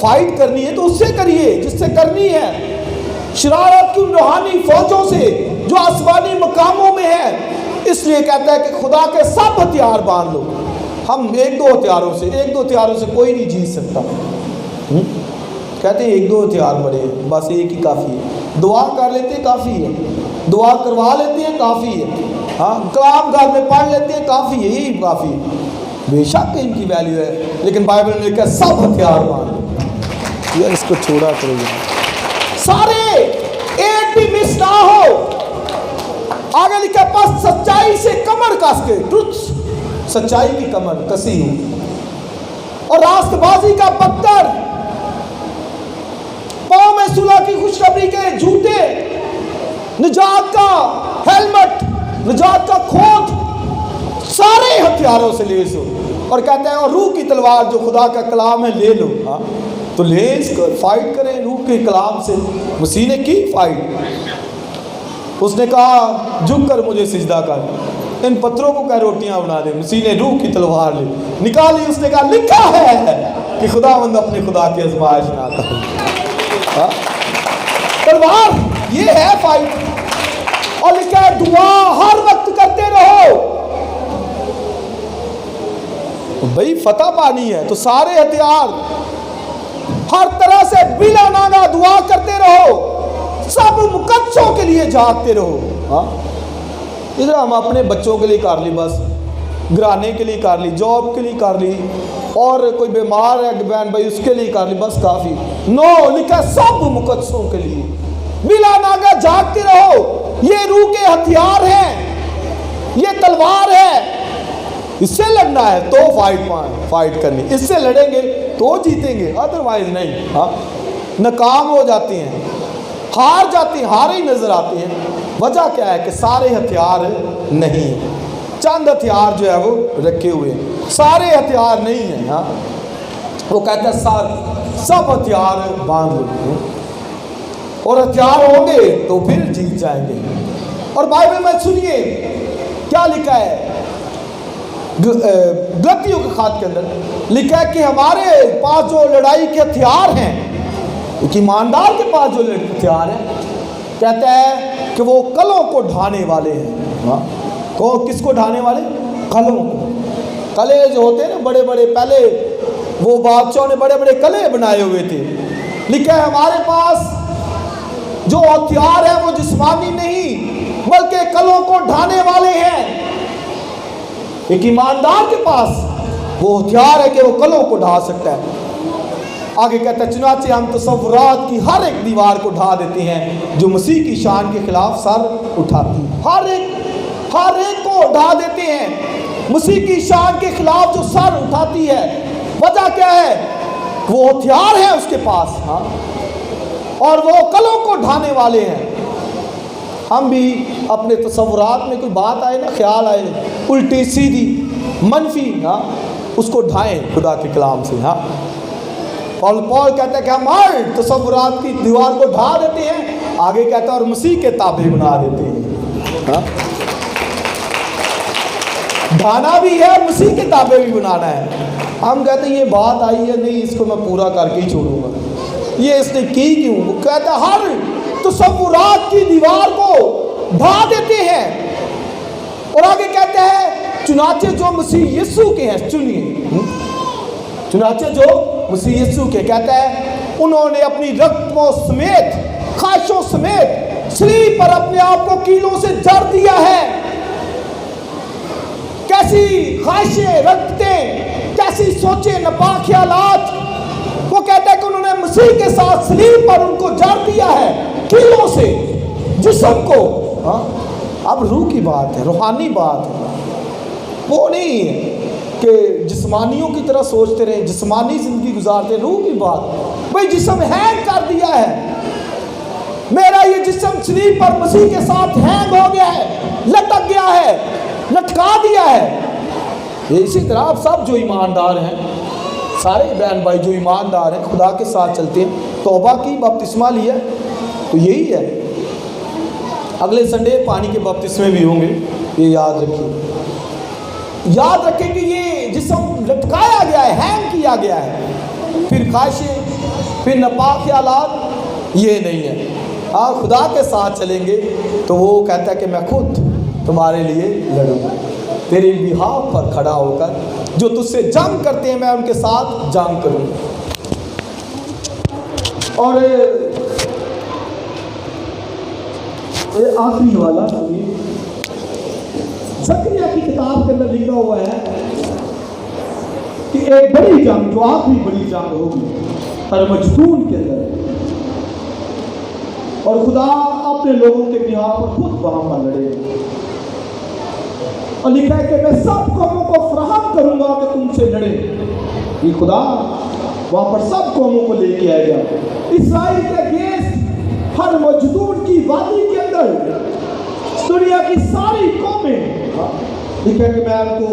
فائٹ کرنی ہے تو اس سے کریے جس سے کرنی ہے، شرارت کی روحانی فوجوں سے جو آسمانی مقاموں میں ہے۔ اس لیے کہتا ہے کہ خدا کے سب ہتھیار باندھ لو۔ ہم ایک دو ہتھیاروں سے کوئی نہیں جیت سکتا۔ کہتے ہیں ایک دو ہتھیار بڑے ہیں، بس ایک ہی کافی ہے، دعا کر لیتے ہیں کافی ہے، دعا کروا لیتے ہیں کافی ہے، ہاں کلام گھر میں پڑھ لیتے ہیں کافی ہے، یہی کافی ہے۔ بے شک ان کی ویلیو ہے، لیکن بائبل میں لکھا سب ہتھیار باندھ لو۔ اس کو چھوڑا کرو، سارے ایک بھی مس نہ ہو۔ آگے لکھا پس سچائی سے کمر کس کے، ٹروتھ، سچائی کی کمر کسی ہو، اور راست بازی کا پتھر، پاؤں میں صلح کی خوشخبری کے جوتے، نجات کا ہیلمٹ، نجات کا کھوت، سارے ہتھیاروں سے لیس ہو۔ اور کہتے ہیں اور روح کی تلوار جو خدا کا کلام ہے لے لو۔ ہاں تو لیس کر فائٹ کریں روح کے کلام سے۔ مسیح نے کی فائٹ، اس نے کہا جھک کر مجھے سجدہ کر، ان پتھروں کو کہہ روٹیاں بنا دے۔ مسیح نے روح کی تلوار لی، نکالی، اس نے کہا لکھا ہے کہ خداوند اپنے خدا کی آزمائش نہ کرے۔ تلوار یہ ہے فائٹ، اور لکھا ہے دعا ہر وقت کرتے رہو۔ بھئی فتح پانی ہے تو سارے ہتھیار ہر طرح سے بلا ناگا دعا کرتے رہو، سب مقدسوں کے لیے جاگتے رہو۔ ہاں ادھر ہم اپنے بچوں کے لیے کر لی بس، گھرانے کے لیے کر لی، جاب کے لیے کر لی، اور کوئی بیمار ہے بہن بھائی اس کے لیے کر لی، بس کافی. نو، لکھا سب مقدسوں کے لیے بلا ناگہ جاگتے رہو. یہ روح کے ہتھیار ہیں، یہ تلوار ہے، اس سے لڑنا ہے تو فائٹ کرنی، اس سے لڑیں گے تو جیتیں گے، ادروائز نہیں. ہاں ناکام ہو جاتے ہیں، ہار جاتے ہیں، ہارے ہی نظر آتے ہیں. وجہ کیا ہے کہ سارے ہتھیار نہیں ہیں، چند ہتھیار جو ہے وہ رکھے ہوئے ہیں، سارے ہتھیار نہیں ہیں. ہاں وہ کہتا ہے سب ہتھیار باندھ لو، اور ہتھیار ہوں گے تو پھر جیت جائیں گے. اور بائبل میں سنیے کیا لکھا ہے، غلطیوں کے خط کے اندر لکھا ہے کہ ہمارے پاس جو لڑائی کے ہتھیار ہیں، ایک ایماندار کے پاس جو ہتھیار ہیں، کہتا ہے کہ وہ کلوں کو ڈھانے والے ہیں. کس کو ڈھانے والے؟ کلوں کو. کلے جو ہوتے ہیں نا بڑے بڑے، پہلے وہ بادشاہوں نے بڑے بڑے کلے بنائے ہوئے تھے. لکھا ہے ہمارے پاس جو ہتھیار ہیں وہ جسمانی نہیں بلکہ کلوں کو ڈھانے والے ہیں. ایک ایماندار کے پاس وہ ہتھیار ہے کہ وہ کلوں کو ڈھا سکتا ہے. آگے کہتا ہے چنانچہ ہم تصورات کی ہر ایک دیوار کو ڈھا دیتے ہیں جو مسیح کی شان کے خلاف سر اٹھاتی ہے. ہر ایک کو ڈھا دیتے ہیں، مسیح کی شان کے خلاف جو سر اٹھاتی ہے. وجہ کیا ہے؟ وہ ہتھیار ہے اس کے پاس. ہاں اور وہ کلوں کو ڈھانے والے ہیں. ہم بھی اپنے تصورات میں کوئی بات آئے نا، خیال آئے الٹی سیدھی منفی، ہاں اس کو ڈھائیں خدا کے کلام سے. ہاں پال کہتا ہے کہ ہم ہر تصورات کی دیوار کو ڈھا دیتے ہیں. آگے کہتا ہے اور مسیح کے تابع بنا دیتے ہیں. ہاں ڈھانا بھی ہے، مسیح کے تابع بھی بنانا ہے. ہم کہتے ہیں یہ بات آئی ہے نہیں، اس کو میں پورا کر کے ہی چھوڑوں گا، یہ اس نے کی کیوں؟ وہ کہتا ہے ہر تصورات کی دیوار کو ڈھا دیتے ہیں. اور آگے کہتا ہے چنانچہ جو مسیح یسوع کے ہیں، سنیے، چنانچہ جو مسیح یسوع کے، کہتا ہے انہوں نے اپنی رگوں سمیت خواہشوں سمیت صلیب پر اپنے آپ کو کیلوں سے جڑ دیا ہے. کیسی خواہشیں، رغبتیں، کیسی سوچیں، ناپاک خیالات، وہ کہتا ہے کہ انہوں نے مسیح کے ساتھ صلیب پر ان کو جڑ دیا ہے کیلوں سے، جسم کو. ہاں اب روح کی بات ہے، روحانی بات ہے، وہ نہیں ہے کہ جسمانیوں کی طرح سوچتے رہے، جسمانی زندگی گزارتے. روح کی بات، بھئی جسم ہینگ کر دیا ہے، میرا یہ جسم صلیب پر مسیح کے ساتھ ہینگ ہو گیا ہے، لٹک گیا ہے، لٹکا دیا ہے. اسی طرح آپ سب جو ایماندار ہیں، سارے بہن بھائی جو ایماندار ہیں، خدا کے ساتھ چلتے ہیں، توبہ کی، بپتسمہ لیا تو یہی ہے. اگلے سنڈے پانی کے بپتسمے بھی ہوں گے، یہ یاد رکھیے. یاد رکھیں کہ یہ جسم لٹکایا گیا ہے، ہینگ کیا گیا ہے. پھر خواہشیں، پھر ناپاک خیالات، یہ نہیں ہے. آپ خدا کے ساتھ چلیں گے تو وہ کہتا ہے کہ میں خود تمہارے لیے لڑوں گا، تیرے بہاف پر کھڑا ہو کر جو تجھ سے جنگ کرتے ہیں میں ان کے ساتھ جنگ کروں گا. اور آخری والا سنیے، زکریا کی کتاب کے اندر لکھا ہوا ہے کہ ایک بڑی جنگ، جو آخری بڑی جنگ ہوگی ارمجدون کے اندر، اور خدا اپنے لوگوں کے بہاف پر خود وہاں پر لڑے. اور لکھا ہے کہ میں سب قوموں کو فراہم کروں گا کہ تم سے لڑے. یہ خدا وہاں پر سب قوموں کو لے کے آئے گا. اسرائیل کے گیس ہر مجدون کی وادی کے اندر دنیا کی ساری قومیں، لکھا ہے کہ میں ان کو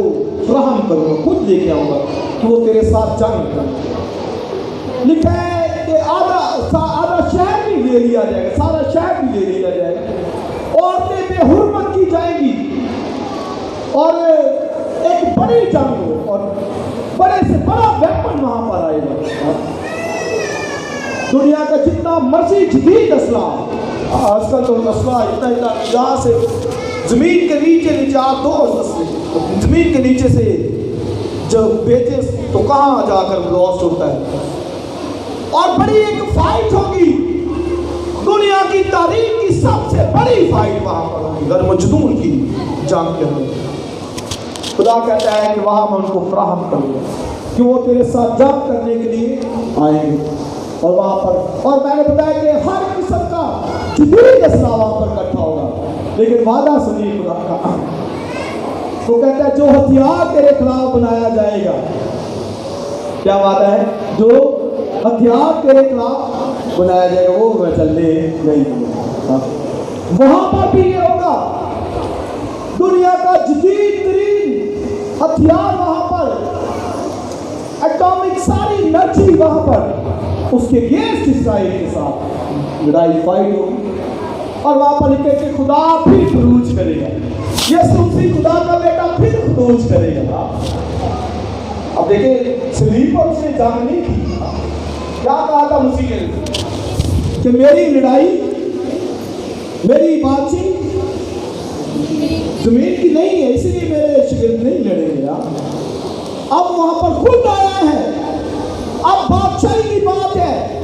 فراہم کروں گا، خود لے کے آؤں گا کہ وہ تیرے ساتھ جنگ کریں. لکھا ہے کہ آدھا شہر بھی لے لیا جائے گا، سارا شہر بھی لے لیا جائے گا، عورتیں بے حرمت کی جائیں گی، اور ایک بڑی جنگ ہو، اور بڑے سے بڑا ویپن وہاں پر آئے گا. دنیا کا جتنا مرضی جدید اسلحہ، آج کل تو اسلحہ اتنا یہاں سے زمین کے نیچے آپ دو اسلحے زمین کے نیچے سے جب بیچے تو کہاں جا کر لاسٹ ہوتا ہے. اور بڑی ایک فائٹ ہوگی، دنیا کی تاریخ کی سب سے بڑی فائٹ وہاں پر ہوگی ارمجدون کی جنگ کے اندر. خدا کہتا ہے کہ وہاں میں ان کو فراہم کروں گا کہ وہ تیرے ساتھ جنگ کرنے کے لیے آئیں گے، اور وہاں پر، اور میں نے بتایا کہ ہر قسم کا جدید اسلحہ وہاں پر اکٹھا ہوگا، لیکن وعدہ سنیے خدا کا، وہ کہتا ہے جو ہتھیار تیرے خلاف بنایا جائے گا، کیا وعدہ ہے؟ جو ہتھیار تیرے خلاف بنایا جائے گا وہ میں چلنے نہیں دوں گا۔ وہاں پر بھی یہ ہوگا، دنیا کا جدید ترین ہتھیار وہاں پر، ایٹامک ساری انرجی وہاں پر، اس کے اگینسٹ اسرائیل کے ساتھ لڑائی فائٹ ہوگی، اور وہاں پر لکھے کہ خدا پھر خروج کرے گا، یسوع مسیح خدا کا بیٹا پھر خروج کرے گا۔ اب دیکھیں صلیب پر اس نے جنگ نہیں کی، کیا کہا تھا مسیح نے کہ میری لڑائی، میری بادشاہی زمین کی نہیں ہے، اس لیے میرے شاگرد نہیں لڑیں گے۔ اب وہاں پر خود آیا ہے، اب بادشاہی کی بات ہے،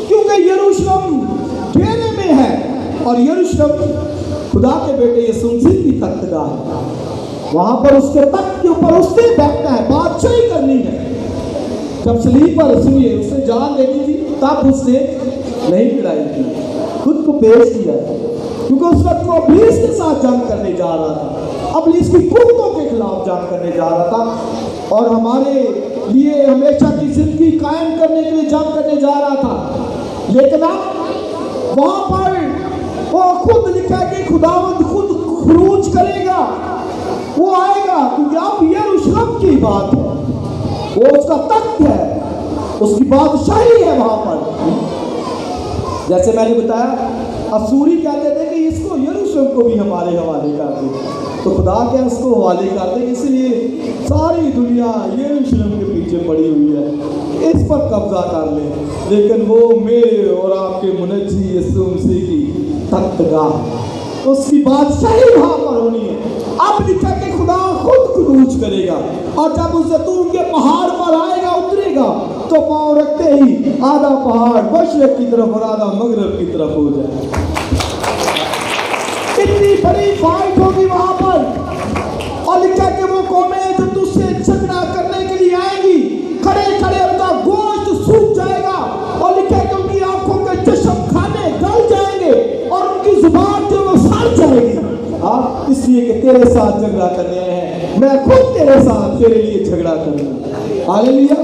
کیونکہ یروشلم گھیرے میں ہے، اور یروشلم خدا کے بیٹے یسوع مسیح کی تختگاہ ہے، وہاں پر اس کے تخت کے اوپر اس نے بیٹھنا ہے، بادشاہی کرنی ہے۔ جب صلیب پر سنیے اس نے جان دے دی تھی، تب اس نے نہیں لڑائی کی، خود کو پیش کیا، کیونکہ اس وقت وہ ابلیس کے ساتھ جنگ کرنے جا رہا تھا، ابلیس کی قوتوں کے خلاف جنگ کرنے جا رہا تھا، اور ہمارے لیے ہمیشہ کی زندگی قائم کرنے کے لیے جنگ کرنے جا رہا تھا۔ لیکن اب وہاں پر وہ خود لکھا کہ خداوند خود خروج کرے گا، وہ آئے گا، کیونکہ اب یروشلم کی بات ہے، وہ اس کا تخت ہے، اس کی بادشاہی ہے وہاں پر۔ جیسے میں نے بتایا اسوری کہتے تھے کہ اس کو یروشلم کو بھی ہمارے حوالے کر دیں، تو خدا کیا اس کو حوالے کر دیں، اس لیے ساری دنیا یروشلم کے پیچھے پڑی ہوئی ہے، اس پر قبضہ کر لیں، لیکن وہ میرے اور آپ کے منجی یسوع مسیح کی تختگاہ، اس کی بادشاہی وہاں پر ہونی ہے۔ اب لکھا کہ خدا خود خروج کرے گا، اور جب اس زیتون کے پہاڑ پر آئے گا، اترے گا، تو پاؤں رکھتے ہی آدھا پہاڑ مشرق کی طرف اور آدھا مغرب کی طرف ہو جائے۔ اتنی بڑی فائٹ ہوگی وہاں پر، اور لکھا کہ وہ قومیں جو تجھ سے جھگڑا کرنے کے لیے آئیں گی، کھڑے کھڑے ان کا گوشت سوکھ جائے گا، اور لکھا کہ ان کی آنکھوں کے چشم کھانے گل جائیں گے، اور ان کی زبان جو وہ سڑ جائے گی، اس لیے کہ تیرے ساتھ جھگڑا کرنے آئے ہیں، میں خود تیرے ساتھ تیرے لیے جھگڑا کروں۔ ہاللیلویا۔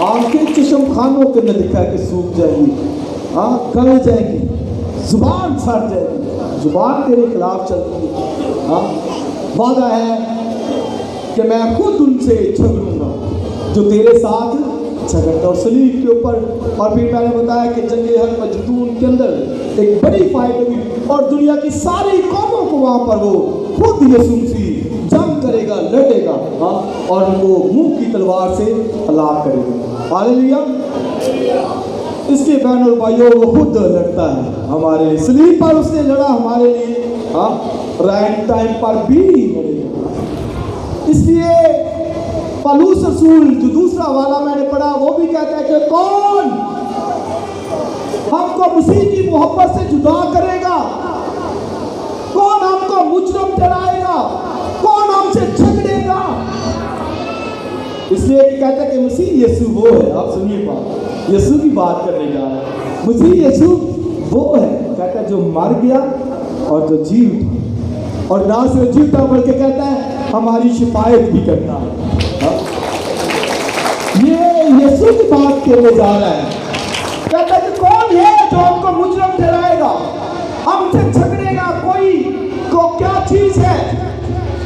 آنکھیں چشم خانوں کے اندر لکھا ہے کہ سوکھ جائیں گی، گل جائے گی، زبان سڑ جائے گی، زبان تیرے خلاف چلتی ہے۔ وعدہ ہے کہ میں خود ان سے جھگڑوں گا جو تیرے ساتھ جھگڑتا، اور صلیب کے اوپر، اور پھر میں نے بتایا کہ جنگ حق مجدون کے اندر ایک بڑی فائٹ ہوگی، اور دنیا کی ساری قوموں کو وہاں پر وہ خود یسوع مسیح جنگ کرے گا، لڑے گا، اور ان کو منہ کی تلوار سے ہلاک کرے گا۔ ہاللیلویا۔ اس کے بہن اور بھائیوں وہ خود لڑتا ہے ہمارے لیے، صلیب پر اس نے لڑا ہمارے لیے، رائٹ ٹائم پر بھی لڑے گا۔ اس لیے پالوس رسول جو دوسرا والا میں نے پڑھا، وہ بھی کہتا ہے کہ کون ہم کو مسیح کی محبت سے جدا کرے گا، کون ہم کو مجرم ٹھہرائے گا، کون ہم سے جھگڑے گا۔ اس لیے کہتا ہے کہ مسیح یسوع وہ ہے، آپ سنیے بات، یسوع کی بات کرنے جا رہا ہے، مسیح یسوع وہ ہے، کہتا ہے جو مر گیا اور جو جی اٹھا، اور نہ صرف جی اٹھا بلکہ کہتا ہے ہماری شفاعت بھی کرنا ہے۔ یہ یسوع کی بات کرنے جا رہا ہے، کہتا ہے کہ کون ہے جو ہم کو مجرم ٹھہرائے گا، ہم سے جھگڑے گا، کوئی کو کیا چیز ہے،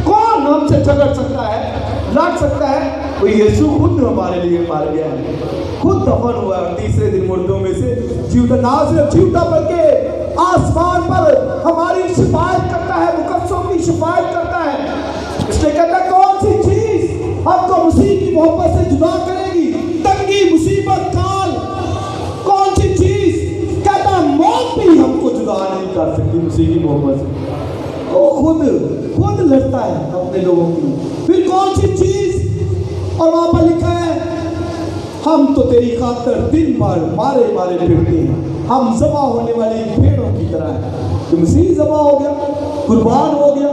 کون ہم سے جھگڑ سکتا ہے، لڑ سکتا ہے؟ وہ یسوع خود ہمارے لیے مار گیا ہے، خود دفن ہوا ہے، تیسرے دن مردوں میں سے جیوتا، نہ صرف جیوتا بلکہ آسمان پر ہماری شفاعت کرتا ہے، مقدسوں کی شفاعت کرتا ہے۔ اس نے کہتا ہے کون سی چیز ہم کو مسیح کی محبت سے جدا کرے گی، تنگی، مصیبت، کال، کون سی چیز؟ کہتا ہے موت بھی ہم کو جدا نہیں کر سکتی مسیح کی محبت سے، وہ خود لڑتا ہے اپنے لوگوں کی۔ پھر کون سی چیز؟ اور وہاں پر لکھا ہے ہم تو تیری خاطر دن بھر مارے پھرتے ہیں، ہم ذبح ہونے والی بھیڑوں کی طرح ہیں۔ تو مسیح ذبح ہو گیا، قربان ہو گیا،